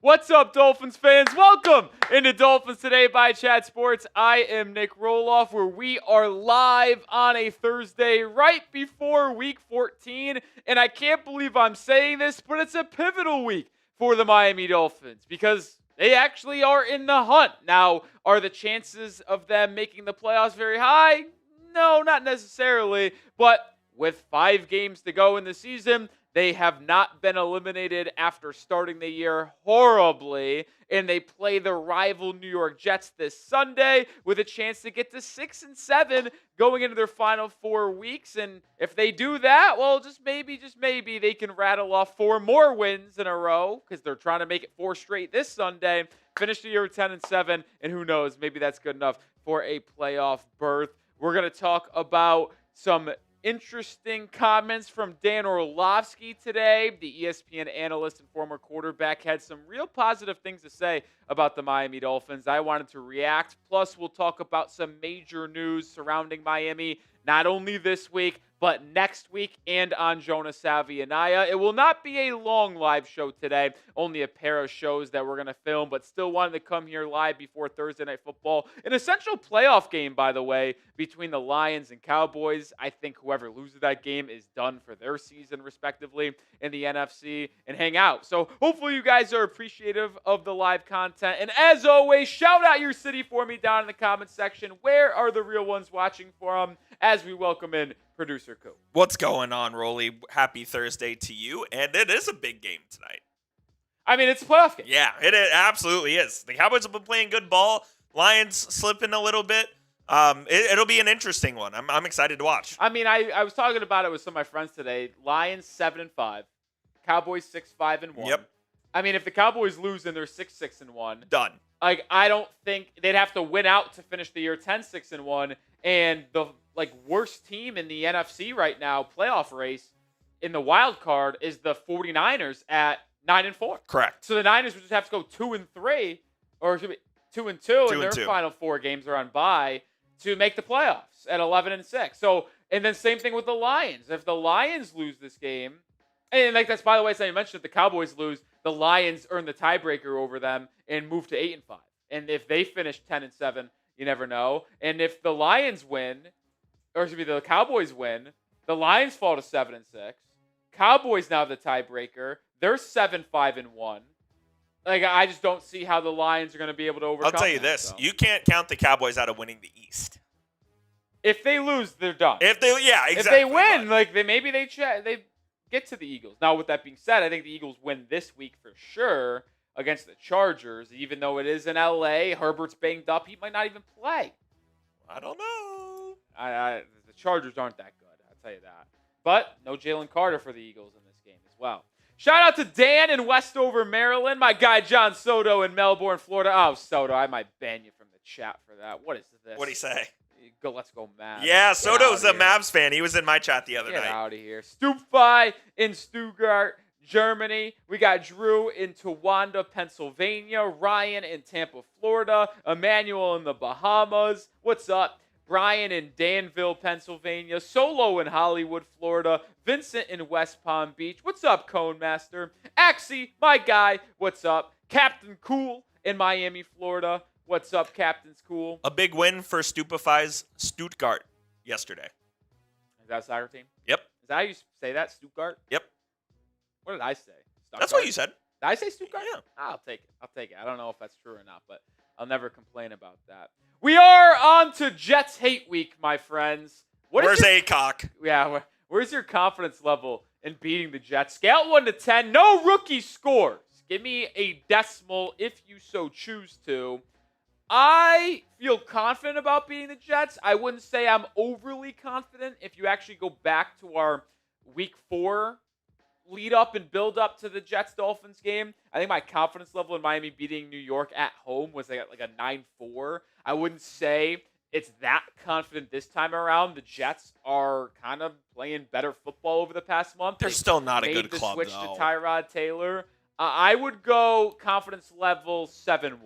What's up, Dolphins fans? Welcome into Dolphins Today by Chat Sports. I am Nick Roloff, where we are live on a Thursday right before Week 14. And I can't believe I'm saying this, but it's a pivotal week for the Miami Dolphins because they actually are in the hunt. Now, are the chances of them making the playoffs very high? No, not necessarily. But with 5 games to go in the season, they have not been eliminated after starting the year horribly, and they play the rival New York Jets this Sunday with a chance to get to 6-7 going into their final 4 weeks. And if they do that, well, just maybe they can rattle off 4 more wins in a row because they're trying to make it 4 straight this Sunday, finish the year 10-7, and who knows, maybe that's good enough for a playoff berth. We're going to talk about some interesting comments from Dan Orlovsky today. The ESPN analyst and former quarterback had some real positive things to say about the Miami Dolphins. I wanted to react. Plus, we'll talk about some major news surrounding Miami, not only this week, but next week and on Jonah Savaiinaea. It will not be a long live show today, only a pair of shows that we're going to film, but still wanted to come here live before Thursday Night Football. An essential playoff game, by the way, between the Lions and Cowboys. I think whoever loses that game is done for their season, respectively, in the NFC, and hang out. So hopefully you guys are appreciative of the live content. And as always, shout out your city for me down in the comments section. Where are the real ones watching from as we welcome in Producer Coop? What's going on, Rolly? Happy Thursday to you. And it is a big game tonight. I mean, it's a playoff game. Yeah, it absolutely is. The Cowboys have been playing good ball. Lions slipping a little bit. It'll be an interesting one. I'm excited to watch. I mean, I was talking about it with some of my friends today. Lions 7-5. Cowboys 6-5-1. Yep. I mean, if the Cowboys lose, then they're 6-6-1. Done. Like, I don't think they'd have to win out to finish the year 10-6-1. And the worst team in the NFC right now, playoff race in the wild card, is the 49ers at 9-4. Correct. So the Niners would just have to go 2-3, or it should be 2-2, and their 2-2. final 4 games are on bye to make the playoffs at 11-6. So, and then same thing with the Lions. If the Lions lose this game, and that's, by the way, something you mentioned, if the Cowboys lose, the Lions earn the tiebreaker over them and move to 8-5. And if they finish 10-7, you never know. And if the Lions win, or excuse me, the Cowboys win, the Lions fall to 7-6. Cowboys now the tiebreaker. They're 7-5-1. I just don't see how the Lions are going to be able to overcome. I'll tell you this: you can't count the Cowboys out of winning the East. If they lose, they're done. Exactly. If they win, maybe they get to the Eagles. Now, with that being said, I think the Eagles win this week for sure against the Chargers. Even though it is in LA, Herbert's banged up. He might not even play. I don't know. The Chargers aren't that good, I'll tell you that. But no Jalen Carter for the Eagles in this game as well. Shout out to Dan in Westover, Maryland. My guy John Soto in Melbourne, Florida. Oh, Soto, I might ban you from the chat for that. What is this? What'd he say? Let's go Mavs. Yeah, Soto's a Mavs fan. He was in my chat the other night. Get out of here. Stupfi in Stuttgart, Germany. We got Drew in Towanda, Pennsylvania. Ryan in Tampa, Florida. Emmanuel in the Bahamas. What's up? Brian in Danville, Pennsylvania. Solo in Hollywood, Florida. Vincent in West Palm Beach. What's up, Cone Master? Axie, my guy. What's up? Captain Cool in Miami, Florida. What's up, Captain's Cool? A big win for Stupefy's Stuttgart yesterday. Is that a soccer team? Yep. Is that how you say that, Stuttgart? Yep. What did I say? Stuttgart? That's what you said. Did I say Stuttgart? Yeah. I'll take it. I don't know if that's true or not, but I'll never complain about that. We are on to Jets Hate Week, my friends. Where's ACOC? Yeah, where's your confidence level in beating the Jets? Scale 1 to 10. No rookie scores. Give me a decimal if you so choose to. I feel confident about beating the Jets. I wouldn't say I'm overly confident. If you actually go back to our Week 4 lead up and build up to the Jets-Dolphins game, I think my confidence level in Miami beating New York at home was like a 9-4. I wouldn't say it's that confident this time around. The Jets are kind of playing better football over the past month. They're still not a good club, switch though. to Tyrod Taylor. I would go confidence level 7-1.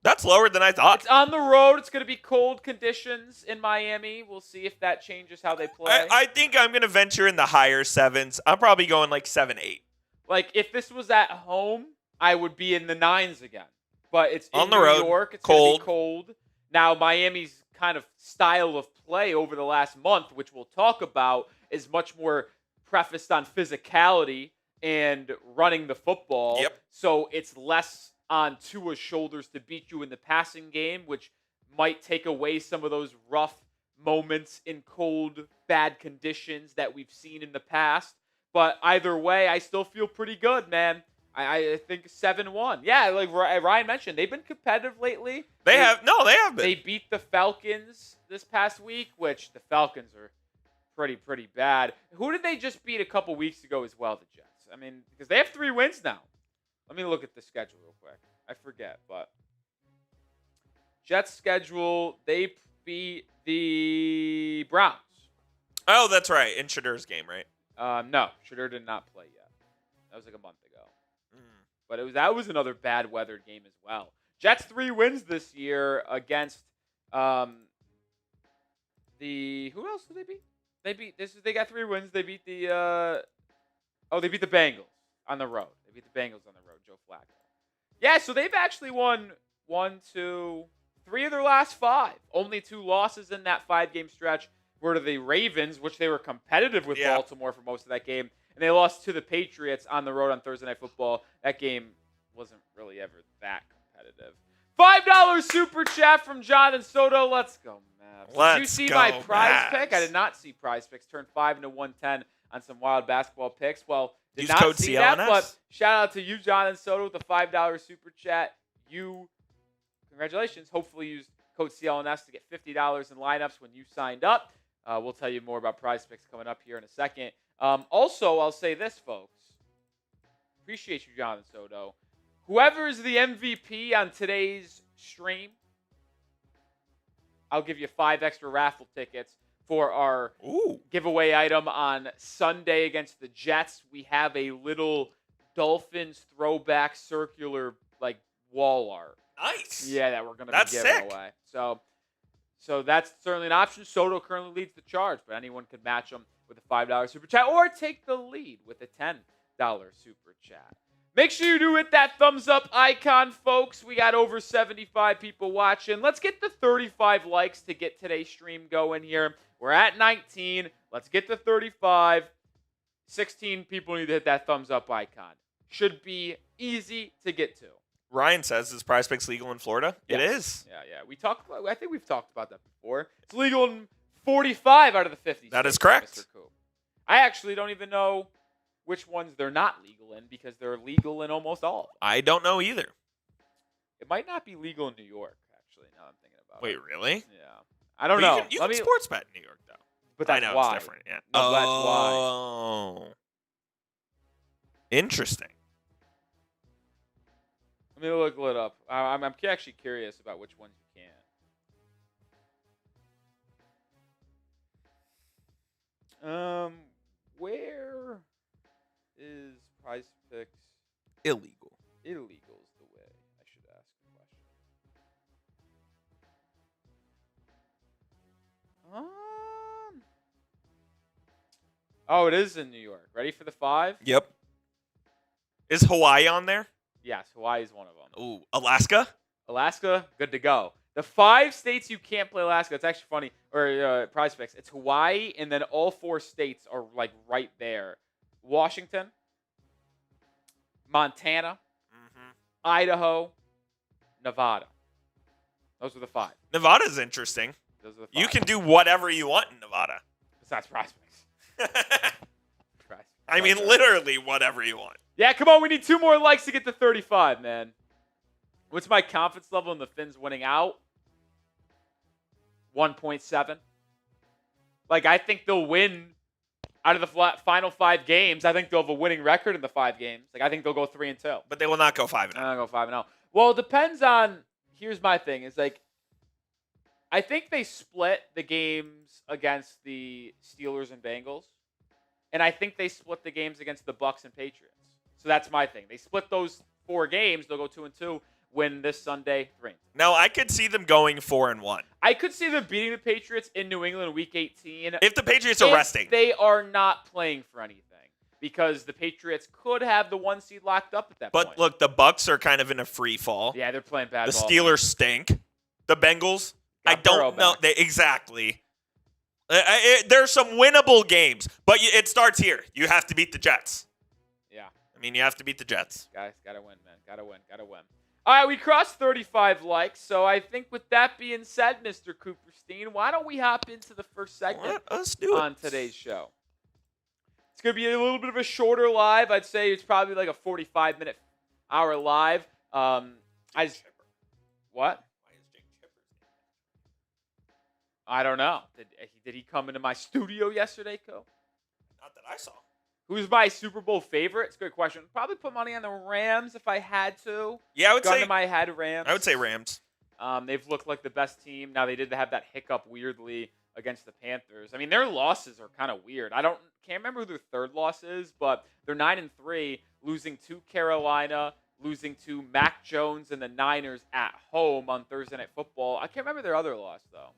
That's lower than I thought. It's on the road. It's going to be cold conditions in Miami. We'll see if that changes how they play. I think I'm going to venture in the higher sevens. I'm probably going like 7-8. Like, if this was at home, I would be in the 9s again. But it's in on the New road, York. It's cold. Gonna be cold. Now, Miami's kind of style of play over the last month, which we'll talk about, is much more prefaced on physicality and running the football. Yep. So it's less on Tua's shoulders to beat you in the passing game, which might take away some of those rough moments in cold, bad conditions that we've seen in the past. But either way, I still feel pretty good, man. I think 7-1. Yeah, like Ryan mentioned, they've been competitive lately. They have been. They beat the Falcons this past week, which the Falcons are pretty bad. Who did they just beat a couple weeks ago as well, the Jets? I mean, because they have 3 wins now. Let me look at the schedule real quick. I forget, but Jets schedule, they beat the Browns. Oh, that's right. In Shadur's game, right? No, Shadur did not play yet. That was like a month ago. But that was another bad weather game as well. Jets 3 wins this year against who else did they beat? They got 3 wins. They beat the Bengals on the road. They beat the Bengals on the road, Joe Flacco. Yeah, so they've actually won 1, 2, 3 of their last 5. Only 2 losses in that 5-game stretch were to the Ravens, which they were competitive with Baltimore for most of that game. And they lost to the Patriots on the road on Thursday Night Football. That game wasn't really ever that competitive. $5 super chat from Jonathan Soto. Let's go, Mavs. Did you see my prize pick? I did not see prize picks. Turned 5 into 110 on some wild basketball picks. Well, did not see that, but shout out to you, Jonathan Soto, with the $5 super chat. Congratulations. Hopefully you used code CLNS to get $50 in lineups when you signed up. We'll tell you more about prize picks coming up here in a second. Also, I'll say this, folks. Appreciate you, Jonathan Soto. Whoever is the MVP on today's stream, I'll give you 5 extra raffle tickets for our giveaway item on Sunday against the Jets. We have a little Dolphins throwback circular wall art. Nice. Yeah, that we're going to be giving away. So that's certainly an option. Soto currently leads the charge, but anyone could match him with a $5 super chat or take the lead with a $10 super chat. Make sure you do hit that thumbs up icon, folks. We got over 75 people watching. Let's get the 35 likes to get today's stream going here. We're at 19. Let's get to 35. 16 people need to hit that thumbs up icon. Should be easy to get to. Ryan says, is Prize Picks legal in Florida? Yeah. It is. Yeah. I think we've talked about that before. It's legal in 45 out of the 50 That states, is correct. Mr. Coop. I actually don't even know which ones they're not legal in because they're legal in almost all of them. I don't know either. It might not be legal in New York, actually, now I'm thinking about it. Wait, really? Yeah. I don't know. You can sports bet in New York, though. But that's I know why. it's different. Yeah. No, that's why. Oh. Interesting. Let me look it up. I'm actually curious about which ones you can. Where is Prize Picks Illegal. Illegal is the way I should ask the question. Oh, it is in New York. Ready for the 5? Yep. Is Hawaii on there? Yes, Hawaii is one of them. Ooh, Alaska? Alaska, good to go. The 5 states you can't play Alaska, it's actually funny, or Prize Picks, it's Hawaii, and then all 4 states are right there. Washington, Montana, Idaho, Nevada. Those are the 5. Nevada's interesting. Those are the 5. You can do whatever you want in Nevada. Besides Prize Picks. I mean, literally whatever you want. Yeah, come on. We need 2 more likes to get to 35, man. What's my confidence level in the Finns winning out? 1.7. I think they'll win out of the final 5 games. I think they'll have a winning record in the 5 games. I think they'll go 3-2. But they will not go 5-0. I'll go 5-0. Well, it depends on. Here's my thing. It's I think they split the games against the Steelers and Bengals. And I think they split the games against the Bucks and Patriots. So that's my thing. They split those 4 games. They'll go 2-2. Win this Sunday, 3. Now, I could see them going 4-1. I could see them beating the Patriots in New England in Week 18. If the Patriots are resting. They are not playing for anything. because the Patriots could have the 1 seed locked up at that point. But look, the Bucks are kind of in a free fall. Yeah, they're playing bad The ball. Steelers stink. The Bengals, I don't know. Exactly. There's some winnable games, but it starts here. You have to beat the Jets. Yeah. I mean, you have to beat the Jets. Guys, gotta win, man. Gotta win. All right, we crossed 35 likes, so I think with that being said, Mr. Cooperstein, why don't we hop into the first segment on today's show? It's going to be a little bit of a shorter live. I'd say it's probably like a 45-minute hour live. What? I don't know. Did he come into my studio yesterday, Co? Not that I saw. Who's my Super Bowl favorite? It's a good question. Probably put money on the Rams if I had to. Yeah, I would say. Gun to my head, Rams. I would say Rams. They've looked like the best team. Now they did have that hiccup weirdly against the Panthers. I mean, their losses are kind of weird. Can't remember who their third loss is, but they're 9-3, losing to Carolina, losing to Mac Jones and the Niners at home on Thursday Night Football. I can't remember their other loss though.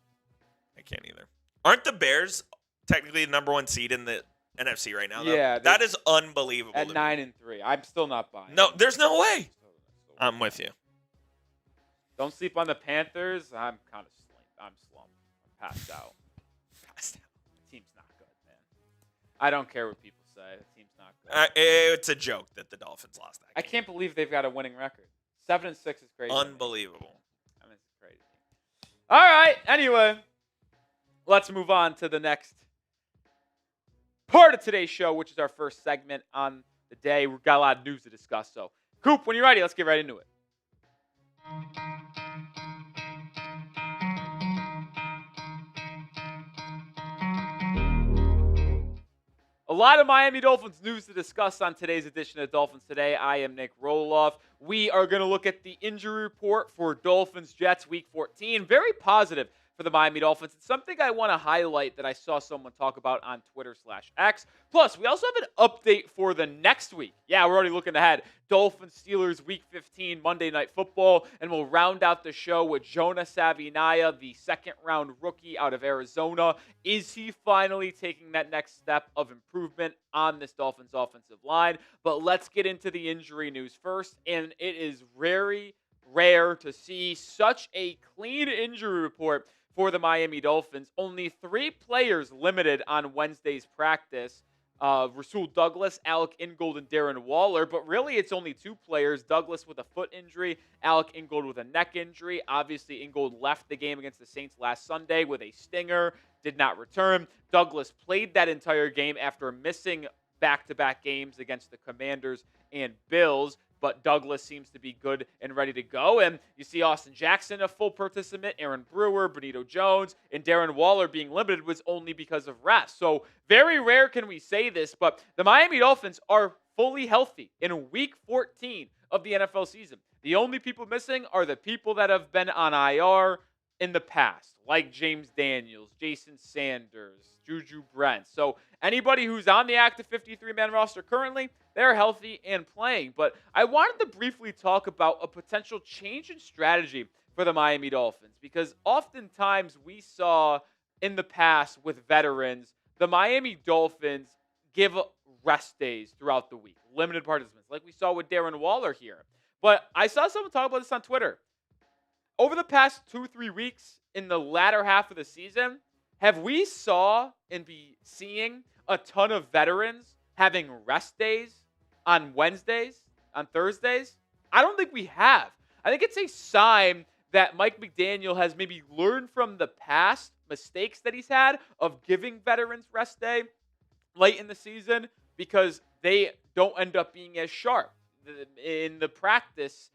I can't either. Aren't the Bears technically the number 1 seed in the NFC right now, though? Yeah. That is unbelievable. At 9-3. I'm still not buying it. No, there's no way. I'm with you. Don't sleep on the Panthers. I'm kind of I'm slumped. I'm passed out. The team's not good, man. I don't care what people say. The team's not good. It's a joke that the Dolphins lost that game. I can't believe they've got a winning record. 7-6 is crazy. Unbelievable. I mean, it's crazy. All right. Anyway, let's move on to the next part of today's show, which is our first segment on the day. We've got a lot of news to discuss. So, Coop, when you're ready, let's get right into it. A lot of Miami Dolphins news to discuss on today's edition of Dolphins Today. I am Nick Roloff. We are going to look at the injury report for Dolphins-Jets Week 14. Very positive for the Miami Dolphins. It's something I want to highlight that I saw someone talk about on Twitter/X. Plus, we also have an update for the next week. Yeah, we're already looking ahead. Dolphins-Steelers Week 15, Monday Night Football. And we'll round out the show with Jonah Savaiinaea, the second-round rookie out of Arizona. Is he finally taking that next step of improvement on this Dolphins offensive line? But let's get into the injury news first. And it is very rare to see such a clean injury report for the Miami Dolphins. Only 3 players limited on Wednesday's practice. Rasul Douglas, Alec Ingold, and Darren Waller. But really, it's only 2 players. Douglas with a foot injury, Alec Ingold with a neck injury. Obviously, Ingold left the game against the Saints last Sunday with a stinger, did not return. Douglas played that entire game after missing back-to-back games against the Commanders and Bills. But Douglas seems to be good and ready to go. And you see Austin Jackson, a full participant, Aaron Brewer, Benito Jones, and Darren Waller being limited was only because of rest. So very rare can we say this, but the Miami Dolphins are fully healthy in Week 14 of the NFL season. The only people missing are the people that have been on IR in the past, like James Daniels, Jason Sanders, Juju Brent. So anybody who's on the active 53-man roster currently, they're healthy and playing. But I wanted to briefly talk about a potential change in strategy for the Miami Dolphins, because oftentimes we saw in the past with veterans, the Miami Dolphins give rest days throughout the week, limited participants, like we saw with Darren Waller here. But I saw someone talk about this on Twitter. Over the past 2-3 weeks in the latter half of the season, have we saw and be seeing a ton of veterans having rest days on Wednesdays, on Thursdays? I don't think we have. I think it's a sign that Mike McDaniel has maybe learned from the past mistakes that he's had of giving veterans rest day late in the season, because they don't end up being as sharp. In the practice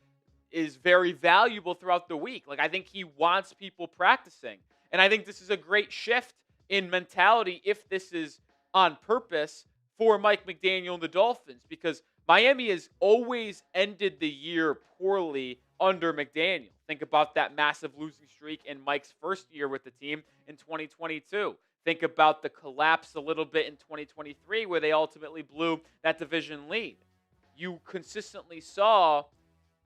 is very valuable throughout the week. Like, I think he wants people practicing. And I think this is a great shift in mentality if this is on purpose for Mike McDaniel and the Dolphins, because Miami has always ended the year poorly under McDaniel. Think about that massive losing streak in Mike's first year with the team in 2022. Think about the collapse a little bit in 2023 where they ultimately blew that division lead. You consistently saw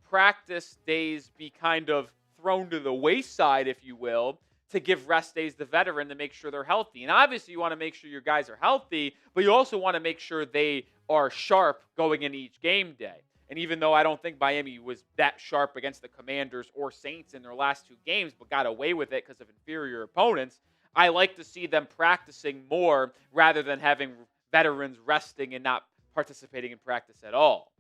practice days be kind of thrown to the wayside, if you will, to give rest days to veteran to make sure they're healthy. And obviously you want to make sure your guys are healthy, but you also want to make sure they are sharp going into each game day. And even though I don't think Miami was that sharp against the Commanders or Saints in their last 2 games, but got away with it because of inferior opponents, I like to see them practicing more rather than having veterans resting and not participating in practice at all.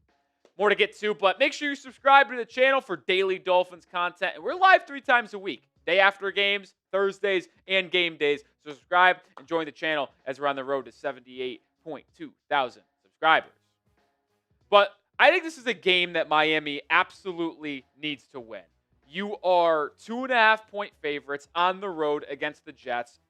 More to get to, but make sure you subscribe to the channel for daily Dolphins content. And we're live 3 times a week, day after games, Thursdays, and game days. So subscribe and join the channel as we're on the road to 78.2 thousand subscribers. But I think this is a game that Miami absolutely needs to win. You are 2.5-point favorites on the road against the Jets.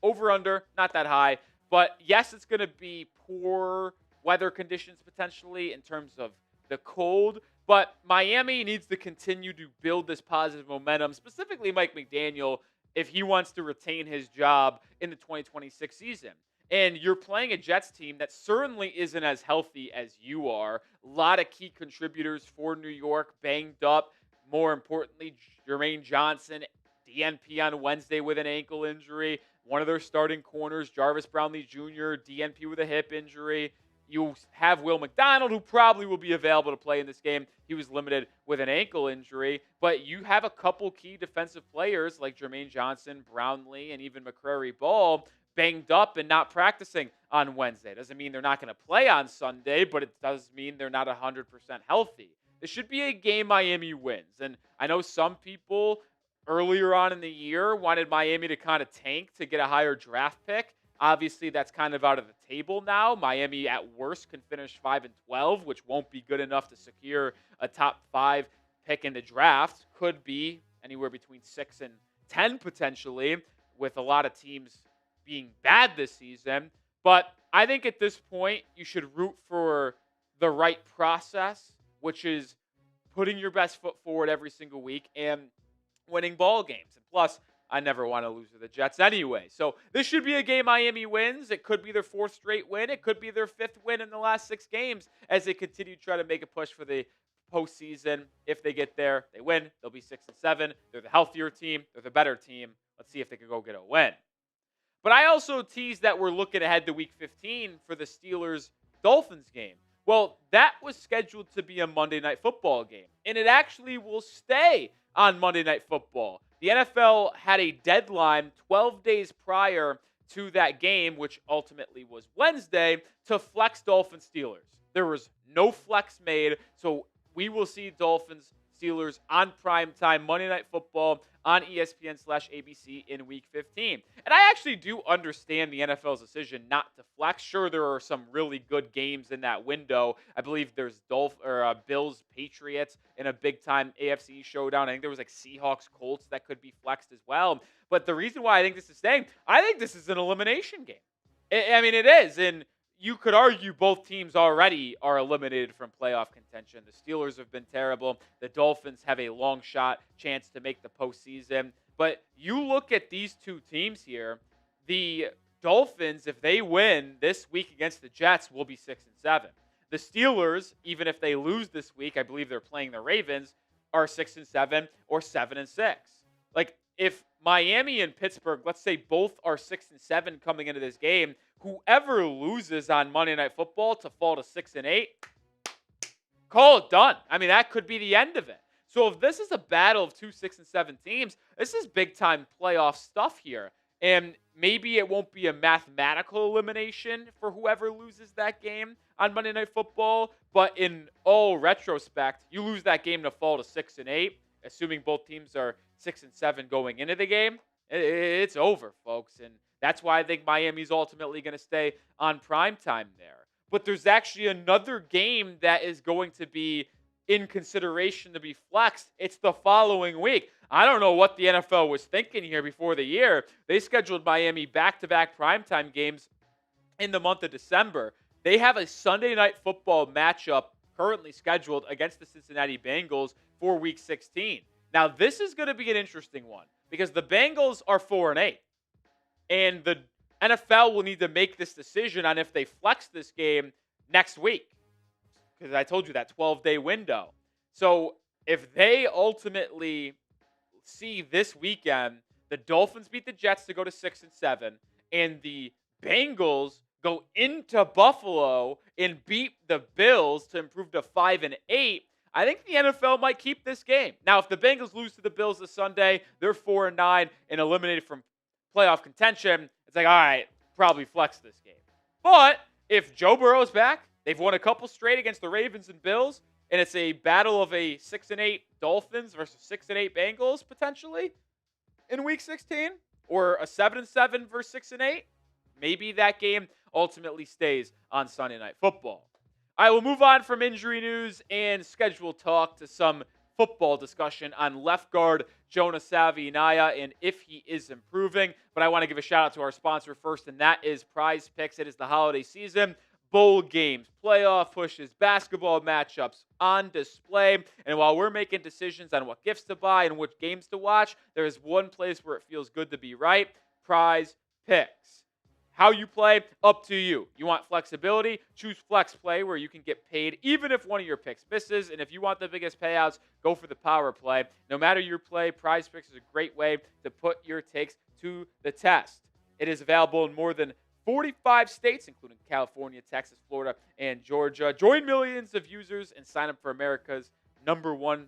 Over-under, not that high. But yes, it's going to be poor weather conditions potentially in terms of the cold. But Miami needs to continue to build this positive momentum, specifically Mike McDaniel, if he wants to retain his job in the 2026 season. And you're playing a Jets team that certainly isn't as healthy as you are. A lot of key contributors for New York banged up. More importantly, Jermaine Johnson, DNP on Wednesday with an ankle injury. One of their starting corners, Jarvis Brownlee Jr., DNP with a hip injury. You have Will McDonald, who probably will be available to play in this game. He was limited with an ankle injury. But you have a couple key defensive players like Jermaine Johnson, Brownlee, and even McCrary Ball banged up and not practicing on Wednesday. Doesn't mean they're not going to play on Sunday, but it does mean they're not 100% healthy. This should be a game Miami wins. And I know some people earlier on in the year wanted Miami to kind of tank to get a higher draft pick. Obviously, that's kind of out of the table now. Miami, at worst, can finish 5-12, which won't be good enough to secure a top 5 pick in the draft. Could be anywhere between 6 and 10 potentially, with a lot of teams being bad this season. But I think at this point, you should root for the right process, which is putting your best foot forward every single week and winning ball games. And plus, I never want to lose to the Jets anyway. So this should be a game Miami wins. It could be their 4th straight win. It could be their 5th win in the last 6 games as they continue to try to make a push for the postseason. If they get there, they win. They'll be 6-7. They're the healthier team. They're the better team. Let's see if they can go get a win. But I also teased that we're looking ahead to Week 15 for the Steelers-Dolphins game. Well, that was scheduled to be a Monday Night Football game, and it actually will stay on Monday Night Football. The NFL had a deadline 12 days prior to that game, which ultimately was Wednesday, to flex Dolphins-Steelers. There was no flex made, so we will see Dolphins-Steelers on primetime Monday Night Football on ESPN/ABC in Week 15. And I actually do understand the NFL's decision not to flex. Sure, there are some really good games in that window. I believe there's Bills-Patriots in a big-time AFC showdown. I think there was like Seahawks-Colts that could be flexed as well. But the reason why I think this is staying, I think this is an elimination game. I mean, it is. And you could argue both teams already are eliminated from playoff contention. The Steelers have been terrible. The Dolphins have a long shot chance to make the postseason. But you look at these 2 teams here, the Dolphins, if they win this week against the Jets, will be 6-7. The Steelers, even if they lose this week, I believe they're playing the Ravens, are 6-7 or 7-6. Like, if Miami and Pittsburgh, let's say both are 6-7 coming into this game, whoever loses on Monday Night Football to fall to 6-8, call it done. I mean, that could be the end of it. So if this is a battle of 2 6-7 teams, this is big-time playoff stuff here. And maybe it won't be a mathematical elimination for whoever loses that game on Monday Night Football, but in all retrospect, you lose that game to fall to 6-8, assuming both teams are 6-7 going into the game, it's over, folks. And that's why I think Miami's ultimately going to stay on primetime there. But there's actually another game that is going to be in consideration to be flexed. It's the following week. I don't know what the NFL was thinking here before the year. They scheduled Miami back-to-back primetime games in the month of December. They have a Sunday Night Football matchup currently scheduled against the Cincinnati Bengals for Week 16. Now, this is going to be an interesting one because the Bengals are 4-8. And the NFL will need to make this decision on if they flex this game next week. Because I told you that 12-day window. So if they ultimately see this weekend The Dolphins beat the Jets to go to 6-7, and the Bengals go into Buffalo and beat the Bills to improve to 5-8. I think the NFL might keep this game. Now, if the Bengals lose to the Bills this Sunday, they're 4-9 and eliminated from playoff contention. It's like, all right, probably flex this game. But if Joe Burrow's back, they've won a couple straight against the Ravens and Bills, and it's a battle of a 6-8 Dolphins versus 6-8 Bengals potentially in Week 16, or a 7-7 versus 6-8. Maybe that game ultimately stays on Sunday Night Football. All right, we'll move on from injury news and schedule talk to some football discussion on left guard Jonah Savaiinaea and if he is improving. But I want to give a shout out to our sponsor first, and that is Prize Picks. It is the holiday season. Bowl games, playoff pushes, basketball matchups on display. And while we're making decisions on what gifts to buy and which games to watch, there is one place where it feels good to be right: Prize Picks. How you play, up to you. You want flexibility? Choose Flex Play, where you can get paid even if one of your picks misses. And if you want the biggest payouts, go for the power play. No matter your play, Prize Picks is a great way to put your takes to the test. It is available in more than 45 states, including California, Texas, Florida, and Georgia. Join millions of users and sign up for America's #1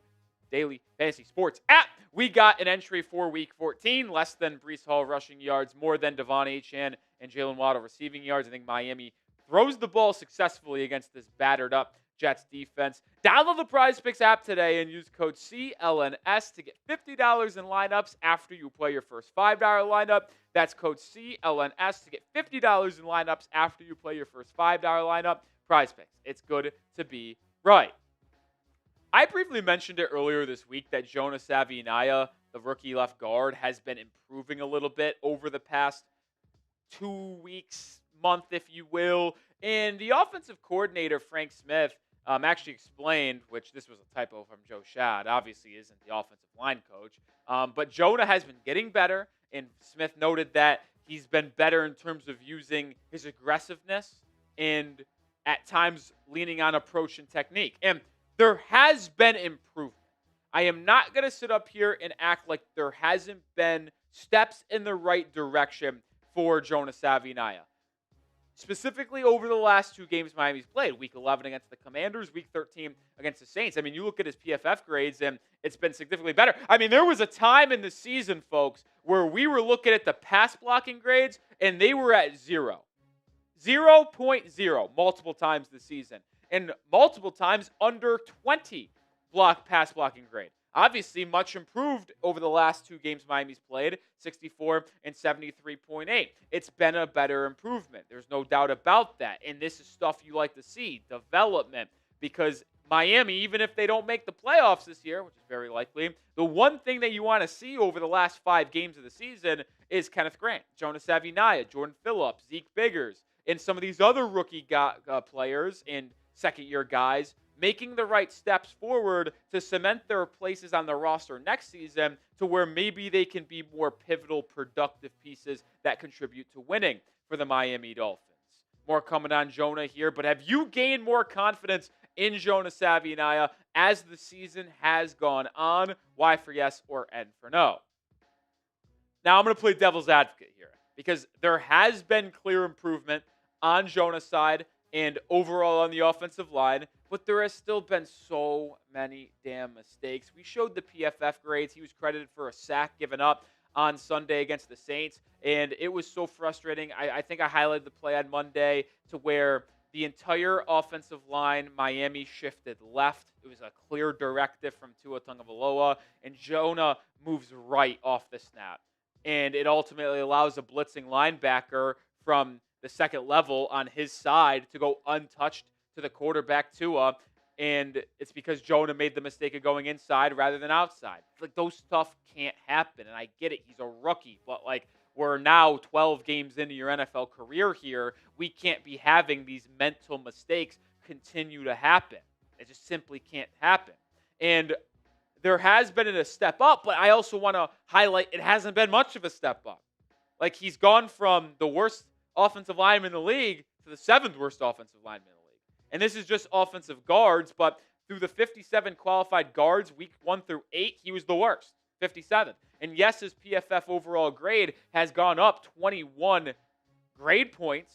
daily fantasy sports app. We got an entry for Week 14, less than Breece Hall rushing yards, more than Devon Achane and Jalen Waddle receiving yards. I think Miami throws the ball successfully against this battered up Jets defense. Download the Prize Picks app today and use code CLNS to get $50 in lineups after you play your first $5 lineup. That's code CLNS to get $50 in lineups after you play your first $5 lineup. Prize Picks. It's good to be right. I briefly mentioned it earlier this week that Jonah Savaiinaea, the rookie left guard, has been improving a little bit over the past 2 weeks, month, if you will. And the offensive coordinator, Frank Smith, actually explained, which this was a typo from Joe Schad, obviously isn't the offensive line coach, but Jonah has been getting better, and Smith noted that he's been better in terms of using his aggressiveness and at times leaning on approach and technique. And there has been improvement. I am not going to sit up here and act like there hasn't been steps in the right direction for Jonah Savaiinaea. Specifically over the last 2 games Miami's played, Week 11 against the Commanders, Week 13 against the Saints. I mean, you look at his PFF grades, and it's been significantly better. I mean, there was a time in the season, folks, where we were looking at the pass blocking grades, and they were at 0. 0.0 multiple times this season. And multiple times under 20 pass blocking grade. Obviously, much improved over the last 2 games Miami's played, 64 and 73.8. It's been a better improvement. There's no doubt about that. And this is stuff you like to see, development. Because Miami, even if they don't make the playoffs this year, which is very likely, the one thing that you want to see over the last 5 games of the season is Kenneth Grant, Jonah Savaiinaea, Jordan Phillips, Zeke Biggers, and some of these other rookie players and second-year guys making the right steps forward to cement their places on the roster next season to where maybe they can be more pivotal, productive pieces that contribute to winning for the Miami Dolphins. More coming on Jonah here, but have you gained more confidence in Jonah Savaiinaea as the season has gone on? Y for yes or N for no. Now I'm going to play devil's advocate here because there has been clear improvement on Jonah's side and overall on the offensive line, but there has still been so many damn mistakes. We showed the PFF grades. He was credited for a sack given up on Sunday against the Saints, and it was so frustrating. I think I highlighted the play on Monday to where the entire offensive line, Miami shifted left. It was a clear directive from Tua Tagovailoa, and Jonah moves right off the snap. And it ultimately allows a blitzing linebacker from the second level on his side to go untouched to the quarterback Tua, and it's because Jonah made the mistake of going inside rather than outside. Like, those stuff can't happen, and I get it. He's a rookie, but like, we're now 12 games into your NFL career here. We can't be having these mental mistakes continue to happen. It just simply can't happen. And there has been a step up, but I also want to highlight it hasn't been much of a step up. Like, he's gone from the worst offensive lineman in the league to the 7th worst offensive lineman in the league. And this is just offensive guards, but through the 57 qualified guards, week 1 through 8, he was the worst, 57th. And yes, his PFF overall grade has gone up 21 grade points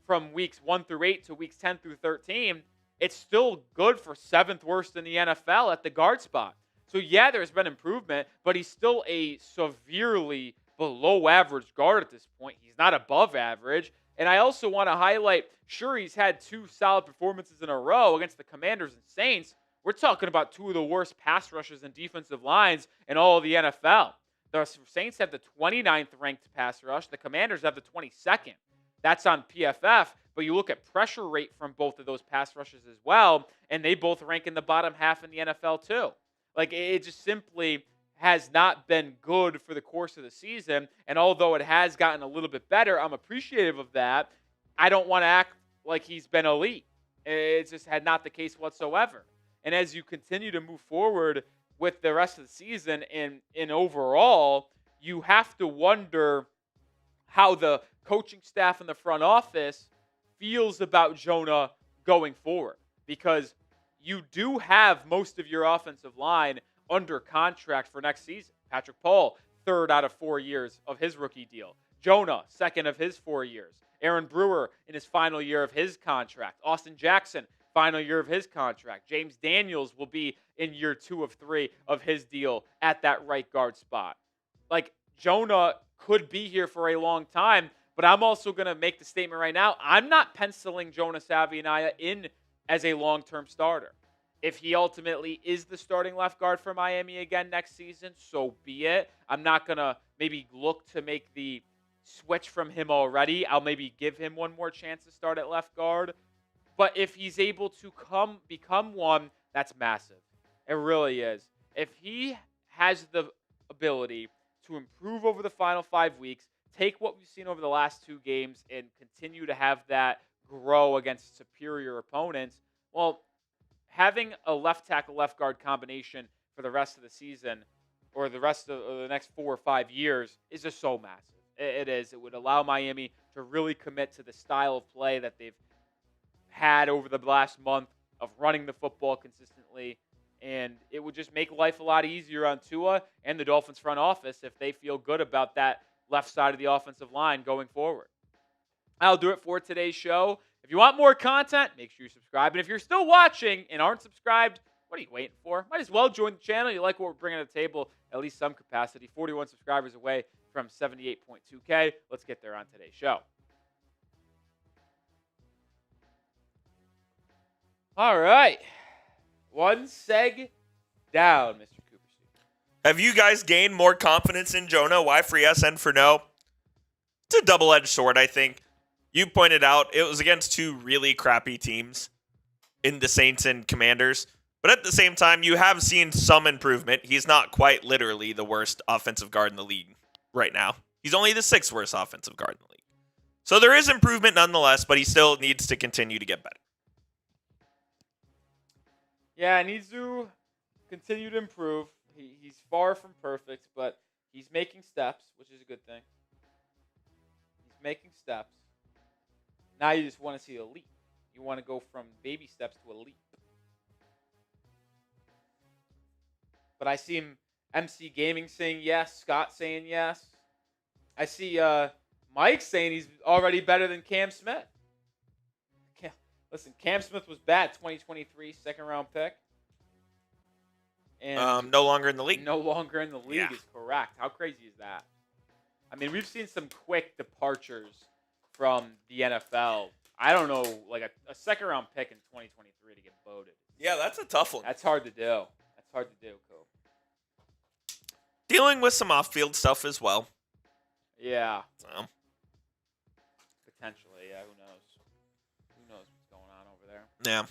from weeks 1 through 8 to weeks 10 through 13. It's still good for 7th worst in the NFL at the guard spot. So, yeah, there's been improvement, but he's still a severely below average guard at this point. He's not above average. And I also want to highlight, sure, he's had 2 solid performances in a row against the Commanders and Saints. We're talking about 2 of the worst pass rushes and defensive lines in all of the NFL. The Saints have the 29th ranked pass rush. The Commanders have the 22nd. That's on PFF. But you look at pressure rate from both of those pass rushes as well, and they both rank in the bottom half in the NFL too. Like, it just simply has not been good for the course of the season. And although it has gotten a little bit better, I'm appreciative of that. I don't want to act like he's been elite. It just had not the case whatsoever. And as you continue to move forward with the rest of the season and overall, you have to wonder how the coaching staff in the front office feels about Jonah going forward, because you do have most of your offensive line under contract for next season. Patrick Paul, 3rd out of 4 years of his rookie deal. Jonah, 2nd of his 4 years. Aaron Brewer in his final year of his contract. Austin Jackson, final year of his contract. James Daniels will be in year 2 of 3 of his deal at that right guard spot. Like, Jonah could be here for a long time, but I'm also going to make the statement right now. I'm not penciling Jonah Savaiinaea in as a long-term starter. If he ultimately is the starting left guard for Miami again next season, so be it. I'm not going to maybe look to make the switch from him already. I'll maybe give him one more chance to start at left guard. But if he's able to become one, that's massive. It really is. If he has the ability to improve over the final 5 weeks, take what we've seen over the last 2 games and continue to have that grow against superior opponents, well, having a left tackle, left guard combination for the rest of the season or the rest of the next 4 or 5 years is just so massive. It is. It would allow Miami to really commit to the style of play that they've had over the last month of running the football consistently. And it would just make life a lot easier on Tua and the Dolphins front office if they feel good about that left side of the offensive line going forward. I'll do it for today's show. If you want more content, make sure you subscribe. And if you're still watching and aren't subscribed, what are you waiting for? Might as well join the channel. You like what we're bringing to the table, at least some capacity. 41 subscribers away from 78.2K. Let's get there on today's show. All right. One seg down, Mr. Cooperstein. Have you guys gained more confidence in Jonah? Y for yes, N for no? It's a double-edged sword, I think. You pointed out it was against 2 really crappy teams in the Saints and Commanders. But at the same time, you have seen some improvement. He's not quite literally the worst offensive guard in the league right now. He's only the 6th worst offensive guard in the league. So there is improvement nonetheless, but he still needs to continue to get better. Yeah, he needs to continue to improve. He's far from perfect, but he's making steps, which is a good thing. He's making steps. Now you just want to see a leap. You want to go from baby steps to a leap. But I see him, MC Gaming saying yes, Scott saying yes. I see Mike saying he's already better than Cam Smith. Listen, Cam Smith was bad, 2023 second-round pick. And no longer in the league. No longer in the league is correct. How crazy is that? I mean, we've seen some quick departures from the NFL. I don't know, like a second-round pick in 2023 to get voted. Yeah, that's a tough one. That's hard to do. Cool. Dealing with some off-field stuff as well. Yeah. So. Potentially, yeah. Who knows? Who knows what's going on over there? Yeah.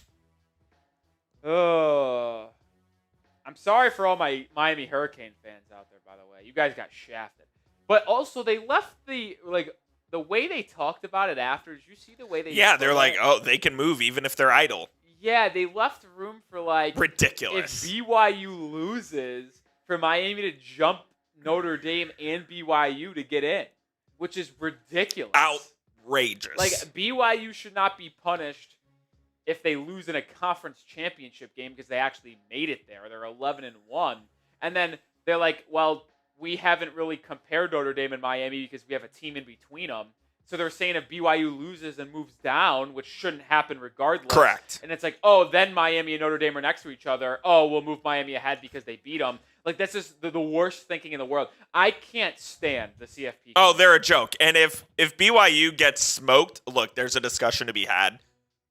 I'm sorry for all my Miami Hurricane fans out there, by the way. You guys got shafted. But also, they left the way they talked about it after. Did you see the way they? Yeah, they're like, oh, they can move even if they're idle. Yeah, they left room for like ridiculous. If BYU loses, for Miami to jump Notre Dame and BYU to get in, which is ridiculous. Outrageous. Like, BYU should not be punished if they lose in a conference championship game because they actually made it there. They're 11-1. And then they're like, well, we haven't really compared Notre Dame and Miami because we have a team in between them. So they're saying if BYU loses and moves down, which shouldn't happen regardless. Correct. And it's like, oh, then Miami and Notre Dame are next to each other. Oh, we'll move Miami ahead because they beat them. Like, that's just the worst thinking in the world. I can't stand the CFP. Oh, they're a joke. And if BYU gets smoked, look, there's a discussion to be had.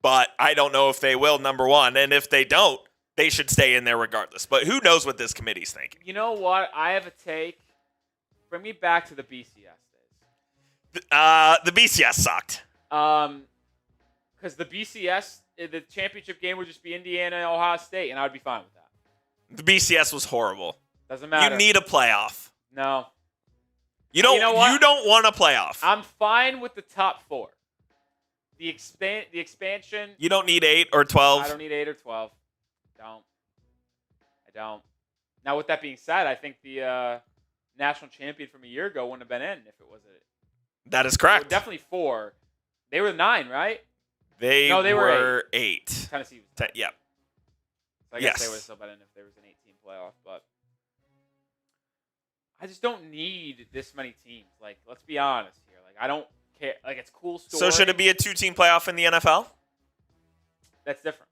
But I don't know if they will, number one. And if they don't, they should stay in there regardless. But who knows what this committee's thinking? You know what? I have a take. Bring me back to the BCS days. The BCS sucked. Because the BCS, the championship game would just be Indiana and Ohio State, and I would be fine with that. The BCS was horrible. Doesn't matter. You need a playoff. No. You don't want a playoff. I'm fine with the top 4. The expansion. You don't need 8 or 12. I don't need 8 or 12. I don't. Now, with that being said, I think the national champion from a year ago wouldn't have been in if it was That is correct. definitely 4. They were 9, right? They were 8. Tennessee was 10. Yeah. So I guess they would have still been in if there was an 8-team playoff, but I just don't need this many teams. Like, let's be honest here. Like, I don't care. Like, it's cool story. So should it be a 2-team playoff in the NFL? That's different.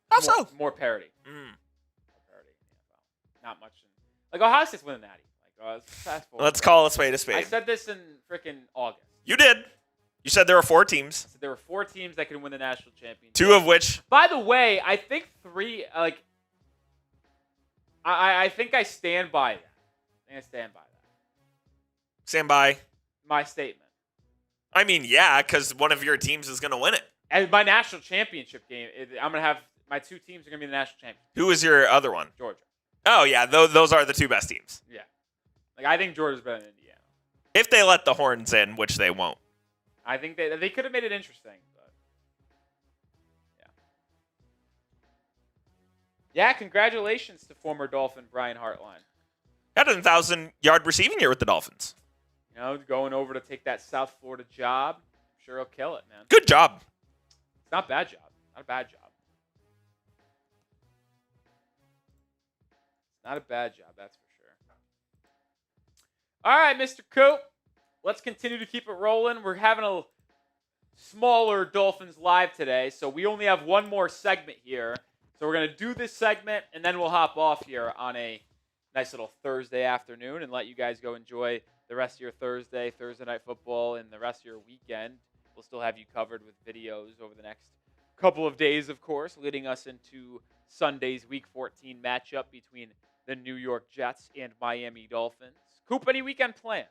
How so? More parity. More parity in the NFL. Not much. Like, Ohio State's winning the Natty. Like, let's fast forward. Let's call a spade a spade. I said this in freaking August. You did. You said there were 4 teams. I said there were 4 teams that could win the national championship. 2 of which. By the way, I think 3. Like, I think I stand by that. Stand by my statement. I mean, yeah, because one of your teams is going to win it. And my national championship game, I'm going to have my 2 teams are going to be the national champions. Who is your other one? Georgia. Oh, yeah, those are the 2 best teams. Yeah. Like, I think Georgia's better than Indiana. If they let the Horns in, which they won't. I think they could have made it interesting, but yeah. Yeah, congratulations to former Dolphin Brian Hartline. Had a 1,000-yard receiving year with the Dolphins. You know, going over to take that South Florida job. I'm sure he'll kill it, man. Good job. It's not a bad job. Not a bad job. It's not a bad job, that's for sure. All right, Mr. Coop. Let's continue to keep it rolling. We're having a smaller Dolphins live today, so we only have one more segment here. So we're going to do this segment, and then we'll hop off here on a nice little Thursday afternoon and let you guys go enjoy the rest of your Thursday night football, and the rest of your weekend. We'll still have you covered with videos over the next couple of days, of course, leading us into Sunday's Week 14 matchup between the New York Jets and Miami Dolphins. Coop, any weekend plans?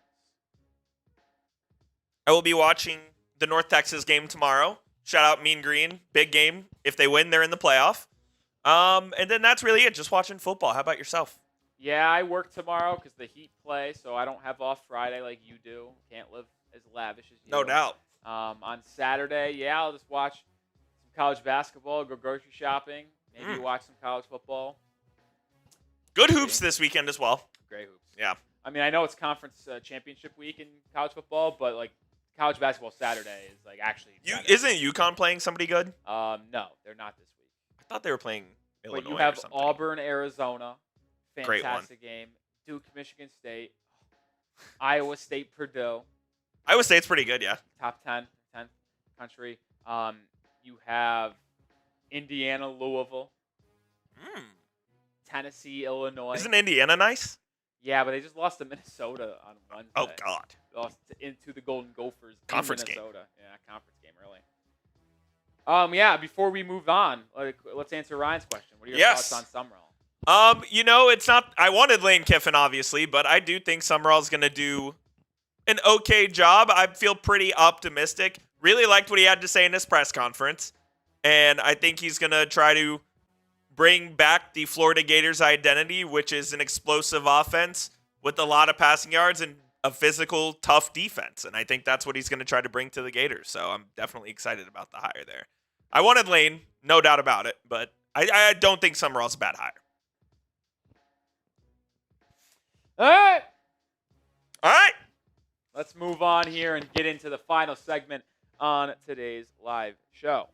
I will be watching the North Texas game tomorrow. Shout out Mean Green. Big game. If they win, they're in the playoff. And then that's really it. Just watching football. How about yourself? Yeah, I work tomorrow because the Heat play, so I don't have off Friday like you do. Can't live as lavish as you. No doubt. On Saturday, yeah, I'll just watch some college basketball, go grocery shopping, maybe watch some college football. Good hoops this weekend as well. Great hoops. Yeah. I mean, I know it's conference championship week in college football, but like college basketball Saturday is like actually. Isn't UConn playing somebody good? No, they're not this week. I thought they were playing Illinois. But you have or something. Auburn, Arizona. Fantastic game. Duke, Michigan State. Iowa State, Purdue. Iowa State's pretty good, yeah. Top 10 country. You have Indiana, Louisville. Tennessee, Illinois. Isn't Indiana nice? Yeah, but they just lost to Minnesota on Wednesday. Oh, God. Lost into the Golden Gophers conference in Minnesota. Game. Yeah, conference game, really. Yeah, before we move on, let's answer Ryan's question. What are your thoughts on Summerall? It's not – I wanted Lane Kiffin, obviously, but I do think Summerall's going to do an okay job. I feel pretty optimistic. Really liked what he had to say in his press conference, and I think he's going to try to bring back the Florida Gators identity, which is an explosive offense with a lot of passing yards and a physical, tough defense, and I think that's what he's going to try to bring to the Gators, so I'm definitely excited about the hire there. I wanted Lane, no doubt about it, but I don't think Summerall's a bad hire. All right. Let's move on here and get into the final segment on today's live show.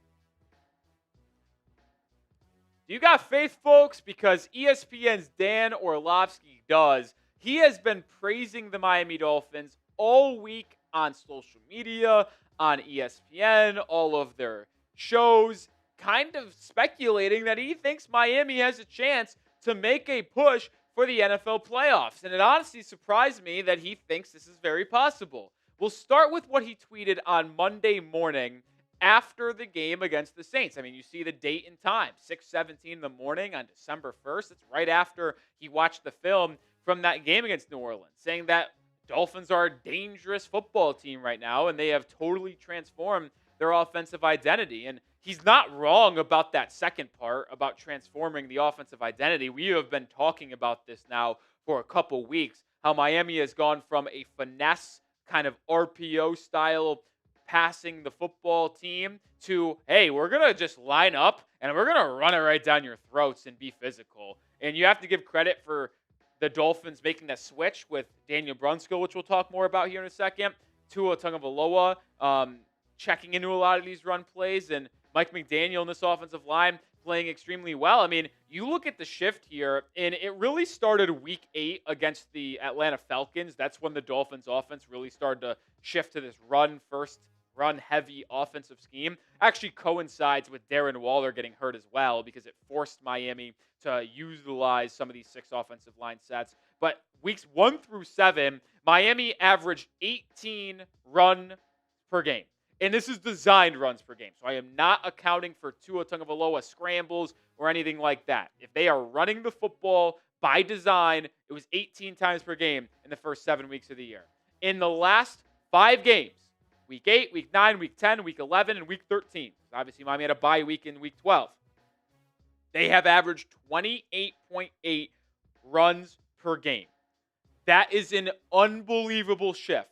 Do you got faith, folks? Because ESPN's Dan Orlovsky does. He has been praising the Miami Dolphins all week on social media, on ESPN, all of their shows, kind of speculating that he thinks Miami has a chance to make a push for the NFL playoffs. And it honestly surprised me that he thinks this is very possible. We'll start with what he tweeted on Monday morning after the game against the Saints. I mean, you see the date and time, 6:17 in the morning on December 1st. It's right after he watched the film from that game against New Orleans, saying that Dolphins are a dangerous football team right now, and they have totally transformed their offensive identity. And he's not wrong about that second part, about transforming the offensive identity. We have been talking about this now for a couple weeks, how Miami has gone from a finesse kind of RPO style passing the football team to, hey, we're going to just line up and we're going to run it right down your throats and be physical. And you have to give credit for the Dolphins making that switch with Daniel Brunskill, which we'll talk more about here in a second, Tua Tagovailoa checking into a lot of these run plays, and Mike McDaniel in this offensive line playing extremely well. I mean, you look at the shift here, and it really started week 8 against the Atlanta Falcons. That's when the Dolphins offense really started to shift to this run-heavy offensive scheme. Actually coincides with Darren Waller getting hurt as well because it forced Miami to utilize some of these 6 offensive line sets. But weeks 1 through 7, Miami averaged 18 runs per game. And this is designed runs per game. So I am not accounting for Tua Tagovailoa scrambles or anything like that. If they are running the football by design, it was 18 times per game in the first 7 weeks of the year. In the last 5 games, week 8, week 9, week 10, week 11, and week 13. Obviously, Miami had a bye week in week 12. They have averaged 28.8 runs per game. That is an unbelievable shift.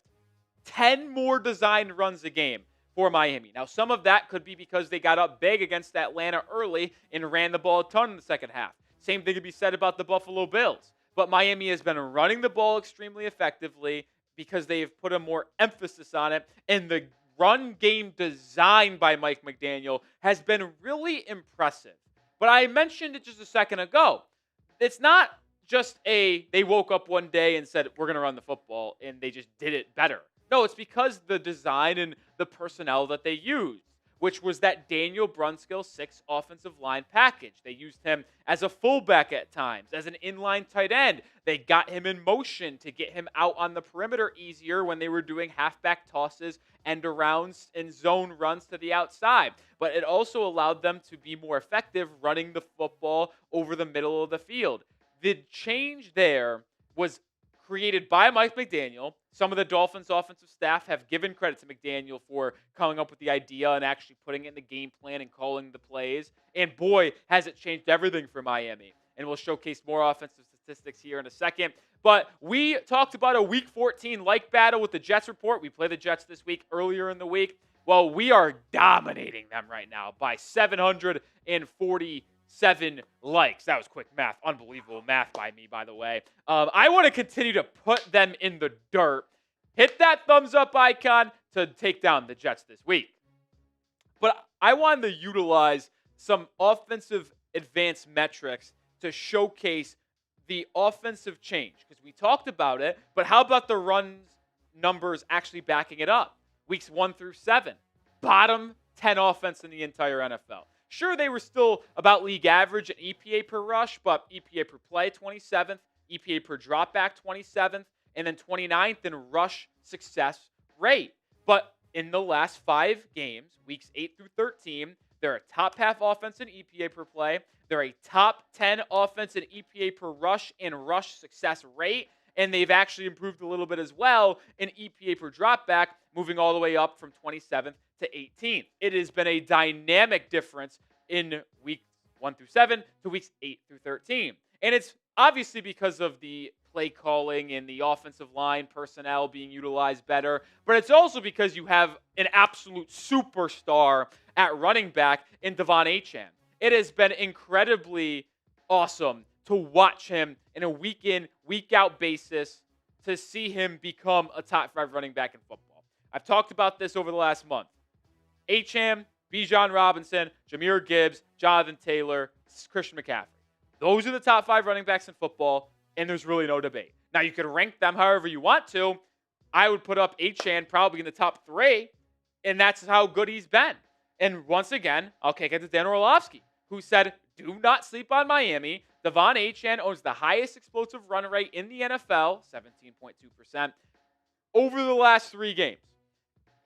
10 more designed runs a game for Miami. Now, some of that could be because they got up big against Atlanta early and ran the ball a ton in the second half. Same thing could be said about the Buffalo Bills. But Miami has been running the ball extremely effectively because they've put a more emphasis on it. And the run game designed by Mike McDaniel has been really impressive. But I mentioned it just a second ago. It's not just they woke up one day and said, we're going to run the football, and they just did it better. No, it's because the design and the personnel that they used, which was that Daniel Brunskill 6 offensive line package. They used him as a fullback at times, as an inline tight end. They got him in motion to get him out on the perimeter easier when they were doing halfback tosses, end arounds, and zone runs to the outside. But it also allowed them to be more effective running the football over the middle of the field. The change there was created by Mike McDaniel. Some of the Dolphins offensive staff have given credit to McDaniel for coming up with the idea and actually putting it in the game plan and calling the plays. And boy, has it changed everything for Miami. And we'll showcase more offensive statistics here in a second. But we talked about a Week 14 like battle with the Jets report. We play the Jets this week, earlier in the week. Well, we are dominating them right now by 747 likes. That was quick math. Unbelievable math by me, by the way. I want to continue to put them in the dirt. Hit that thumbs up icon to take down the Jets this week. But I wanted to utilize some offensive advanced metrics to showcase the offensive change, because we talked about it, but how about the runs numbers actually backing it up? Weeks 1 through 7, bottom 10 offense in the entire NFL. Sure, they were still about league average in EPA per rush, but EPA per play, 27th, EPA per dropback, 27th, and then 29th in rush success rate. But in the last 5 games, weeks 8 through 13, they're a top half offense in EPA per play. They're a top 10 offense in EPA per rush and rush success rate. And they've actually improved a little bit as well in EPA per dropback, moving all the way up from 27th to 18th. It has been a dynamic difference in weeks 1 through 7 to weeks 8 through 13. And it's obviously because of the play calling and the offensive line personnel being utilized better, but it's also because you have an absolute superstar at running back in Devon Achane. It has been incredibly awesome to watch him in a week in, week out basis, to see him become a top 5 running back in football. I've talked about this over the last month. Achane, Bijan Robinson, Jahmyr Gibbs, Jonathan Taylor, Christian McCaffrey. Those are the top 5 running backs in football, and there's really no debate. Now, you could rank them however you want to. I would put up Achane probably in the top 3, and that's how good he's been. And once again, I'll kick it to Dan Orlovsky, who said, do not sleep on Miami. Devon Achane owns the highest explosive run rate in the NFL, 17.2%, over the last 3 games.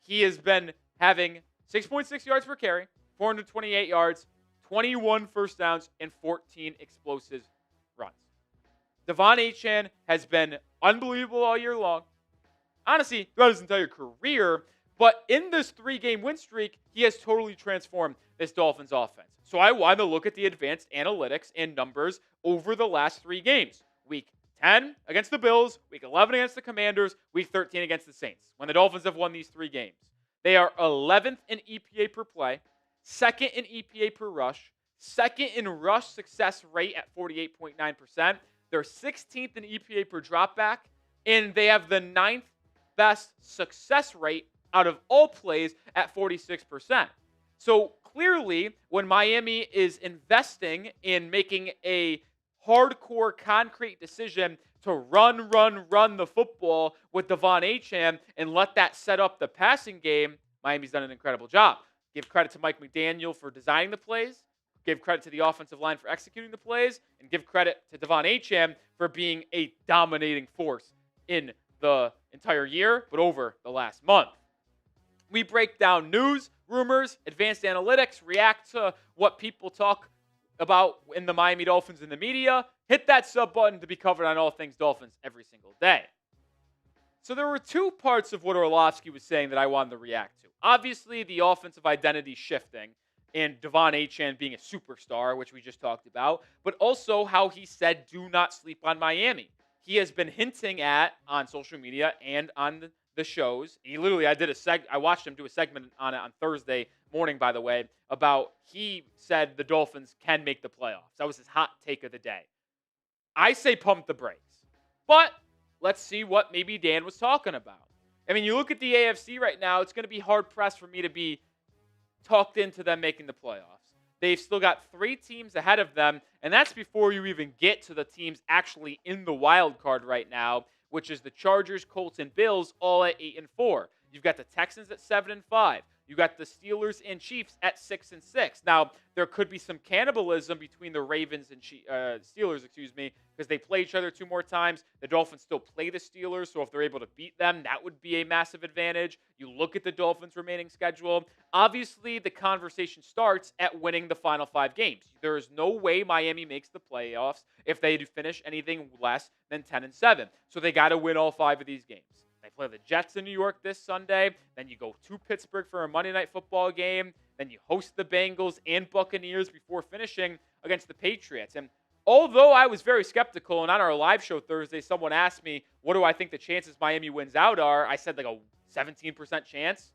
He has been having 6.6 yards per carry, 428 yards, 21 first downs, and 14 explosive runs. Devon Achane has been unbelievable all year long. Honestly, throughout his entire career. But in this 3-game win streak, he has totally transformed this Dolphins offense. So I want to look at the advanced analytics and numbers over the last 3 games. Week 10 against the Bills, Week 11 against the Commanders, Week 13 against the Saints, when the Dolphins have won these 3 games. They are 11th in EPA per play, 2nd in EPA per rush, 2nd in rush success rate at 48.9%. They're 16th in EPA per dropback, and they have the 9th best success rate out of all plays at 46%. So clearly, when Miami is investing in making a hardcore, concrete decision to run the football with Devon Achane and let that set up the passing game, Miami's done an incredible job. Give credit to Mike McDaniel for designing the plays, give credit to the offensive line for executing the plays, and give credit to Devon Achane for being a dominating force in the entire year, but over the last month. We break down news, rumors, advanced analytics, react to what people talk about in the Miami Dolphins in the media. Hit that sub button to be covered on all things Dolphins every single day. So there were 2 parts of what Orlovsky was saying that I wanted to react to. Obviously, the offensive identity shifting and Devon Achane being a superstar, which we just talked about, but also how he said, do not sleep on Miami. He has been hinting at, on social media and on the shows. I watched him do a segment on it on Thursday morning, by the way, about he said the Dolphins can make the playoffs. That was his hot take of the day. I say pump the brakes. But let's see what maybe Dan was talking about. I mean, you look at the AFC right now, it's going to be hard-pressed for me to be talked into them making the playoffs. They've still got 3 teams ahead of them, and that's before you even get to the teams actually in the wild card right now, which is the Chargers, Colts, and Bills, all at 8-4. You've got the Texans at 7-5. You got the Steelers and Chiefs at 6-6. Now, there could be some cannibalism between the Ravens and Steelers, because they play each other 2 more times. The Dolphins still play the Steelers, so if they're able to beat them, that would be a massive advantage. You look at the Dolphins' remaining schedule. Obviously, the conversation starts at winning the final 5 games. There is no way Miami makes the playoffs if they finish anything less than 10-7. So they got to win all 5 of these games. They play the Jets in New York this Sunday. Then you go to Pittsburgh for a Monday Night Football game. Then you host the Bengals and Buccaneers before finishing against the Patriots. And although I was very skeptical, and on our live show Thursday, someone asked me, what do I think the chances Miami wins out are? I said like a 17% chance.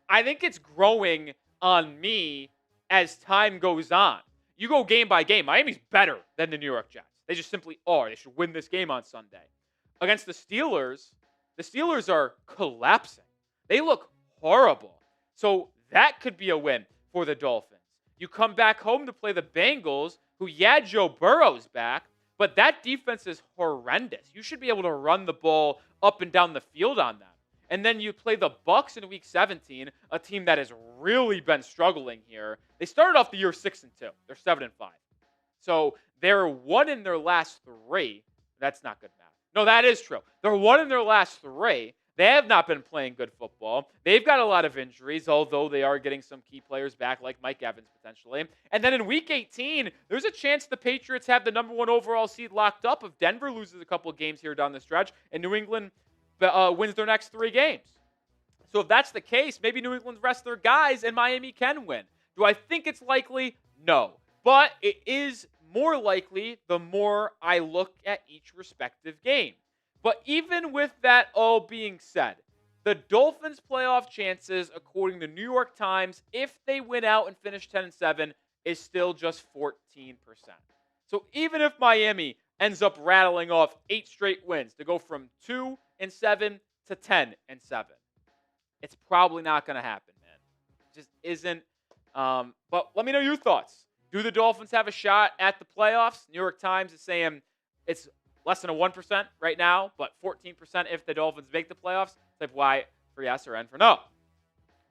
I think it's growing on me as time goes on. You go game by game. Miami's better than the New York Jets. They just simply are. They should win this game on Sunday. Against the Steelers are collapsing. They look horrible. So that could be a win for the Dolphins. You come back home to play the Bengals, who, Joe Burrow's back, but that defense is horrendous. You should be able to run the ball up and down the field on them. And then you play the Bucs in Week 17, a team that has really been struggling here. They started off the year 6-2. They're 7-5. So they're 1 in their last 3. That's not good math. No, that is true. They're 1 in their last 3. They have not been playing good football. They've got a lot of injuries, although they are getting some key players back, like Mike Evans potentially. And then in Week 18, there's a chance the Patriots have the number 1 overall seed locked up if Denver loses a couple of games here down the stretch and New England wins their next 3 games. So if that's the case, maybe New England rests their guys and Miami can win. Do I think it's likely? No. But it is more likely the more I look at each respective game. But even with that all being said, the Dolphins' playoff chances, according to New York Times, if they win out and finish 10-7, is still just 14%. So even if Miami ends up rattling off 8 straight wins to go from 2-7 to 10-7, it's probably not going to happen, man. It just isn't. But let me know your thoughts. Do the Dolphins have a shot at the playoffs? New York Times is saying it's less than a 1% right now, but 14% if the Dolphins make the playoffs. Type Y for yes or N for no.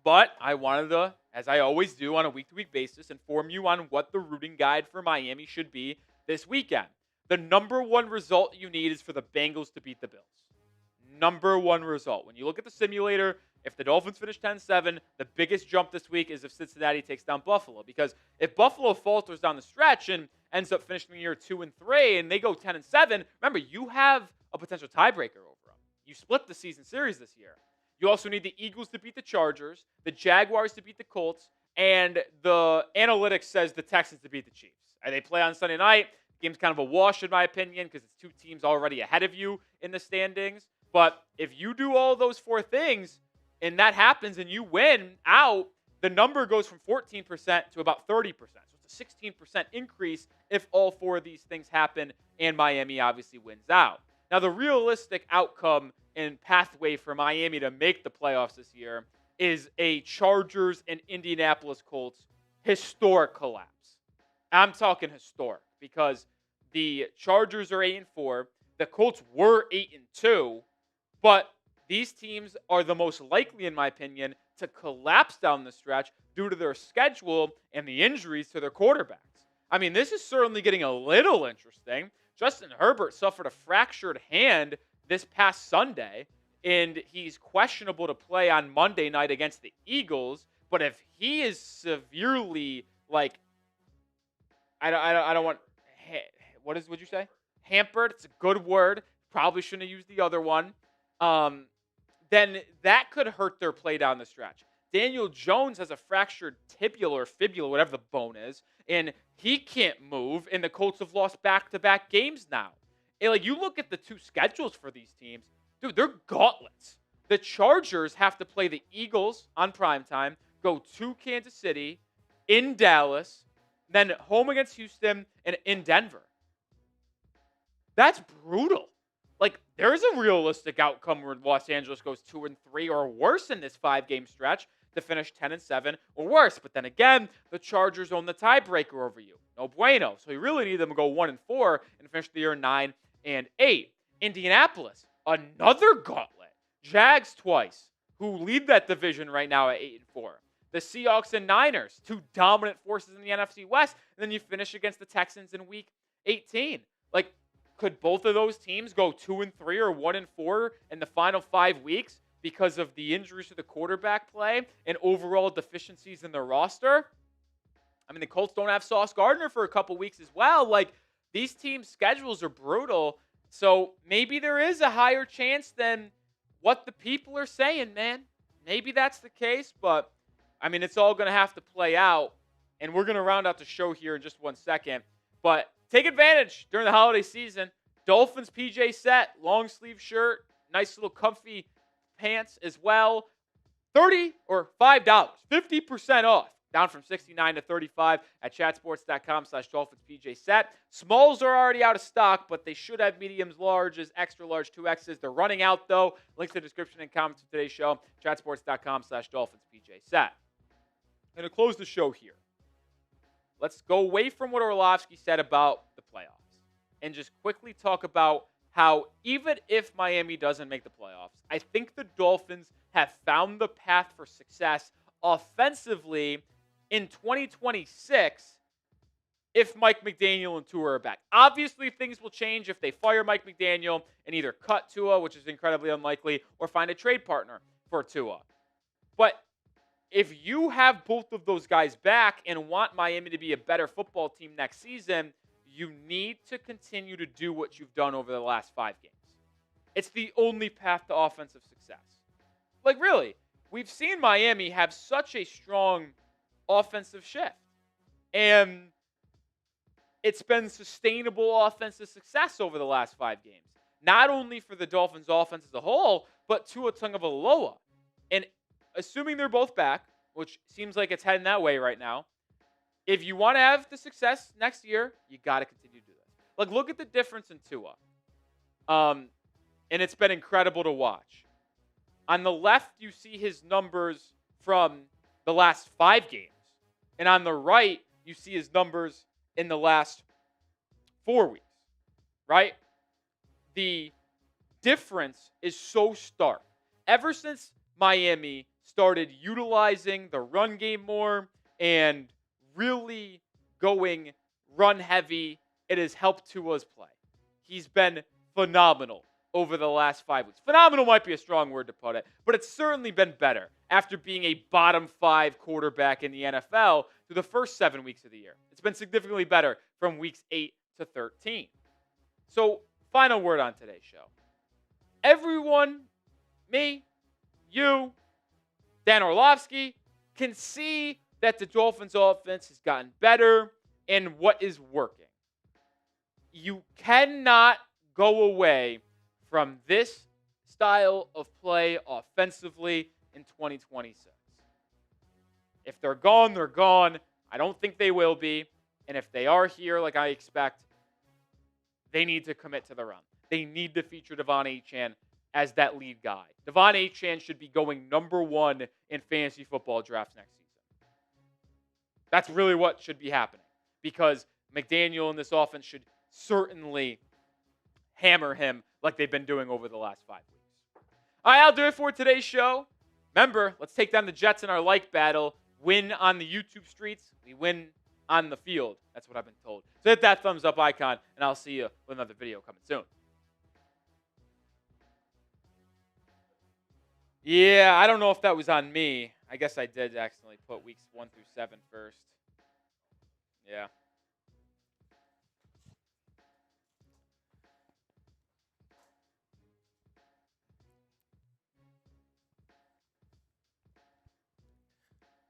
But I wanted to, as I always do on a week-to-week basis, inform you on what the rooting guide for Miami should be this weekend. The number one result you need is for the Bengals to beat the Bills. Number one result. When you look at the simulator, if the Dolphins finish 10-7, the biggest jump this week is if Cincinnati takes down Buffalo. Because if Buffalo falters down the stretch and ends up finishing the year 2-3 and they go 10-7, remember, you have a potential tiebreaker over them. You split the season series this year. You also need the Eagles to beat the Chargers, the Jaguars to beat the Colts, and the analytics says the Texans to beat the Chiefs. And they play on Sunday night. The game's kind of a wash, in my opinion, because it's two teams already ahead of you in the standings. But if you do all those four things, and that happens and you win out, the number goes from 14% to about 30%. So it's a 16% increase if all four of these things happen and Miami obviously wins out. Now, the realistic outcome and pathway for Miami to make the playoffs this year is a Chargers and Indianapolis Colts historic collapse. I'm talking historic because the Chargers are 8-4. The Colts were 8-2, but these teams are the most likely, in my opinion, to collapse down the stretch due to their schedule and the injuries to their quarterbacks. I mean, this is certainly getting a little interesting. Justin Herbert suffered a fractured hand this past Sunday, and he's questionable to play on Monday night against the Eagles. But if he is severely, I don't want, what would you say? Hampered. It's a good word. Probably shouldn't have used the other one. Then that could hurt their play down the stretch. Daniel Jones has a fractured tibia or fibula, whatever the bone is, and he can't move, and the Colts have lost back-to-back games now. And you look at the two schedules for these teams, dude, they're gauntlets. The Chargers have to play the Eagles on primetime, go to Kansas City, in Dallas, then home against Houston, and in Denver. That's brutal. There is a realistic outcome where Los Angeles goes 2-3 or worse in this 5-game stretch to finish 10-7 or worse. But then again, the Chargers own the tiebreaker over you. No bueno. So you really need them to go 1-4 and finish the year 9-8. Indianapolis, another gauntlet. Jags twice, who lead that division right now at 8-4. The Seahawks and Niners, two dominant forces in the NFC West. And then you finish against the Texans in Week 18. Could both of those teams go 2-3 or 1-4 in the final 5 weeks because of the injuries to the quarterback play and overall deficiencies in their roster? I mean, the Colts don't have Sauce Gardner for a couple weeks as well. These teams' schedules are brutal. So maybe there is a higher chance than what the people are saying, man. Maybe that's the case, but I mean, it's all going to have to play out. And we're going to round out the show here in just 1 second. But take advantage during the holiday season. Dolphins PJ set, long sleeve shirt, nice little comfy pants as well. $30 or $5, 50% off. Down from $69 to $35 at chatsports.com/DolphinsPJ set. Smalls are already out of stock, but they should have mediums, larges, extra large 2Xs. They're running out, though. Links in the description and comments of today's show. chatsports.com/DolphinsPJ set. I'm going to close the show here. Let's go away from what Orlovsky said about the playoffs and just quickly talk about how even if Miami doesn't make the playoffs, I think the Dolphins have found the path for success offensively in 2026 if Mike McDaniel and Tua are back. Obviously, things will change if they fire Mike McDaniel and either cut Tua, which is incredibly unlikely, or find a trade partner for Tua. But if you have both of those guys back and want Miami to be a better football team next season, you need to continue to do what you've done over the last 5 games. It's the only path to offensive success. Really, we've seen Miami have such a strong offensive shift. And it's been sustainable offensive success over the last 5 games. Not only for the Dolphins offense as a whole, but Tua Tagovailoa. And assuming they're both back, which seems like it's heading that way right now, if you want to have the success next year, you got to continue to do this. Look at the difference in Tua. And it's been incredible to watch. On the left, you see his numbers from the last 5 games. And on the right, you see his numbers in the last 4 weeks, right? the difference is so stark. Ever since Miami started utilizing the run game more and really going run heavy, it has helped Tua's play. He's been phenomenal over the last 5 weeks. Phenomenal might be a strong word to put it, but it's certainly been better after being a bottom 5 quarterback in the NFL through the first 7 weeks of the year. It's been significantly better from weeks 8 to 13. So, final word on today's show. Everyone, me, you, Dan Orlovsky, can see that the Dolphins offense has gotten better and what is working. You cannot go away from this style of play offensively in 2026. If they're gone, they're gone. I don't think they will be. And if they are here, like I expect, they need to commit to the run. They need to feature Devon Achane as that lead guy. Devon Achane should be going number 1 in fantasy football drafts next season. That's really what should be happening, because McDaniel and this offense should certainly hammer him like they've been doing over the last 5 weeks. All right, I'll do it for today's show. Remember, let's take down the Jets in our like battle. Win on the YouTube streets. We win on the field. That's what I've been told. So hit that thumbs up icon, and I'll see you with another video coming soon. Yeah, I don't know if that was on me. I guess I did accidentally put weeks 1 through 7 first. Yeah.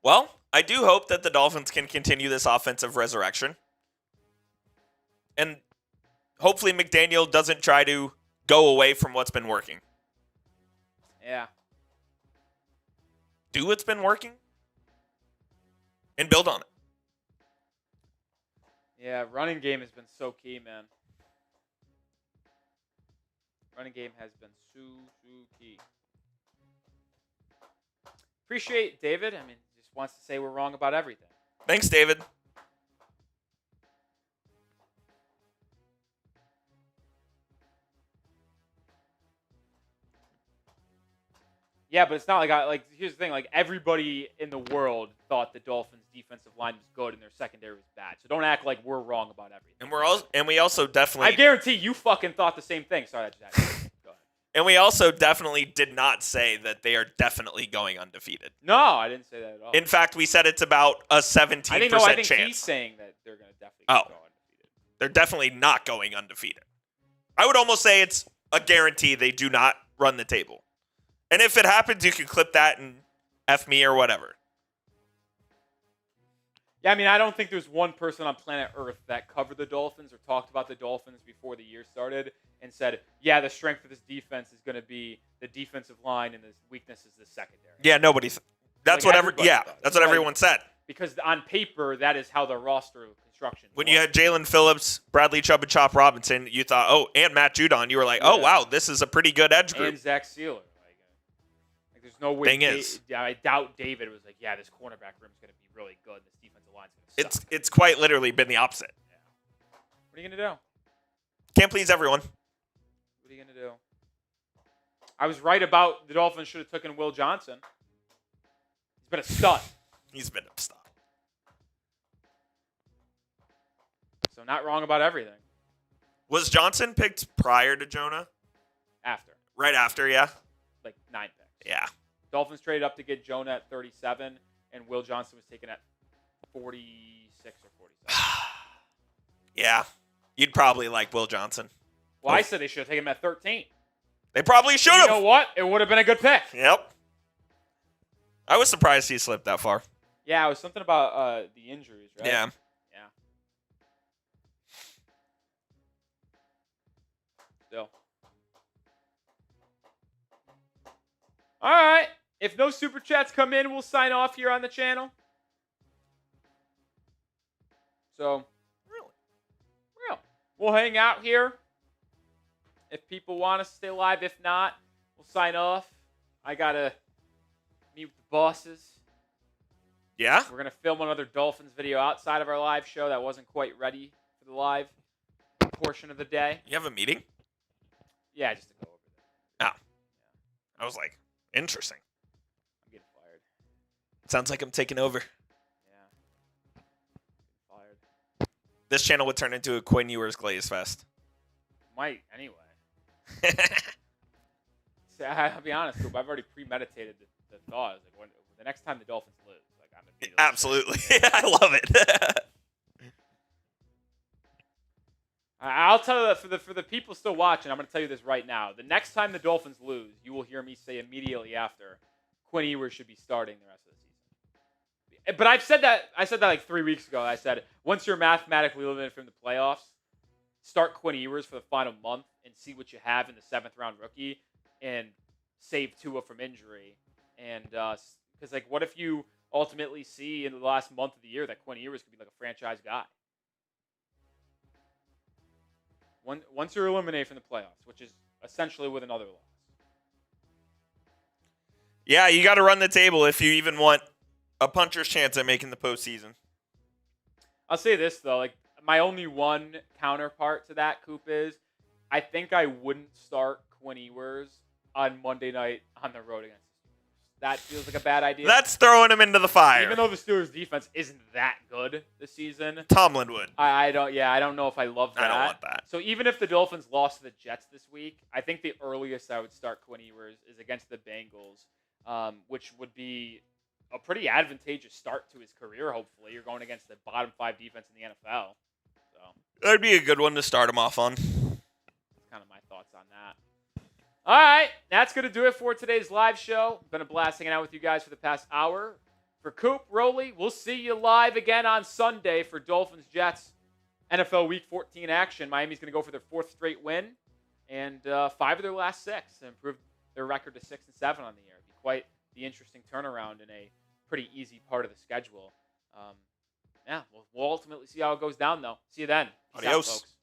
Well, I do hope that the Dolphins can continue this offensive resurrection. And hopefully McDaniel doesn't try to go away from what's been working. Yeah. Do what's been working and build on it. Yeah, running game has been so key, man. Running game has been so key. Appreciate David. I mean, just wants to say we're wrong about everything. Thanks, David. Yeah, but it's not like here's the thing, like everybody in the world thought the Dolphins' defensive line was good and their secondary was bad. So don't act like we're wrong about everything. And we also definitely, I guarantee you fucking thought the same thing. Sorry, go ahead. And we also definitely did not say that they are definitely going undefeated. No, I didn't say that at all. In fact, we said it's about a 17% chance. I think he's saying that they're going to definitely go undefeated. They're definitely not going undefeated. I would almost say it's a guarantee they do not run the table. And if it happens, you can clip that and F me or whatever. Yeah, I mean, I don't think there's one person on planet Earth that covered the Dolphins or talked about the Dolphins before the year started and said, yeah, the strength of this defense is going to be the defensive line and the weakness is the secondary. Yeah, that's what everyone said. Because on paper, that is how the roster construction When you had Jalen Phillips, Bradley Chubb, and Chop Robinson, you thought, and Matt Judon, you were like, oh, wow, this is a pretty good edge group. And Zach Sealer. There's no way. I doubt David was like, yeah, this cornerback room is going to be really good. This defensive line is going to suck. It's quite literally been the opposite. Yeah. What are you going to do? Can't please everyone. What are you going to do? I was right about the Dolphins should have taken Will Johnson. He's been a stud. He's been a stud. So not wrong about everything. Was Johnson picked prior to Jonah? After. Right after, yeah. Like 9 picks. Yeah. Dolphins traded up to get Jonah at 37, and Will Johnson was taken at 46 or 47. Yeah. You'd probably like Will Johnson. Well, I said they should have taken him at 13. They probably should have. You know what? It would have been a good pick. Yep. I was surprised he slipped that far. Yeah, it was something about the injuries, right? Yeah. Yeah. Still. All right. If no super chats come in, we'll sign off here on the channel. So, real. We'll hang out here. If people want us to stay live, if not, we'll sign off. I gotta meet with the bosses. Yeah? We're gonna film another Dolphins video outside of our live show that wasn't quite ready for the live portion of the day. You have a meeting? Yeah, just to go over there. Oh. I was like, interesting. I'm getting fired. Sounds like I'm taking over. Yeah. Fired. This channel would turn into a Quinn Ewers Glaze Fest. Might, anyway. See, I'll be honest, Coop, I've already premeditated the thought. I was like, the next time the Dolphins lose, like, I'm going to beat them. Absolutely. I love it. I'll tell you, for the people still watching, I'm going to tell you this right now. The next time the Dolphins lose, you will hear me say immediately after, Quinn Ewers should be starting the rest of the season. But I said that like 3 weeks ago. I said, once you're mathematically eliminated from the playoffs, start Quinn Ewers for the final month and see what you have in the 7th-round rookie and save Tua from injury. And because, like, what if you ultimately see in the last month of the year that Quinn Ewers could be like a franchise guy? Once you're eliminated from the playoffs, which is essentially with another loss. Yeah, you got to run the table if you even want a puncher's chance at making the postseason. I'll say this, though. Like, my only one counterpart to that, Coop, is I think I wouldn't start Quinn Ewers on Monday night on the road against the Steelers. That feels like a bad idea. That's throwing him into the fire. Even though the Steelers' defense isn't that good this season. Tomlin would. I don't know if I love that. I don't want that. So even if the Dolphins lost to the Jets this week, I think the earliest I would start Quinn Ewers is against the Bengals, which would be a pretty advantageous start to his career, hopefully. You're going against the bottom 5 defense in the NFL. So That'd be a good one to start him off on. that's kind of my thoughts on that. All right, that's going to do it for today's live show. Been a blast hanging out with you guys for the past hour. For Coop, Rowley, we'll see you live again on Sunday for Dolphins-Jets NFL Week 14 action. Miami's going to go for their 4th straight win and 5 of their last 6 and improve their record to 6-7 on the year. It'd be quite the interesting turnaround in a pretty easy part of the schedule. We'll ultimately see how it goes down, though. See you then. Peace out, Adios. folks.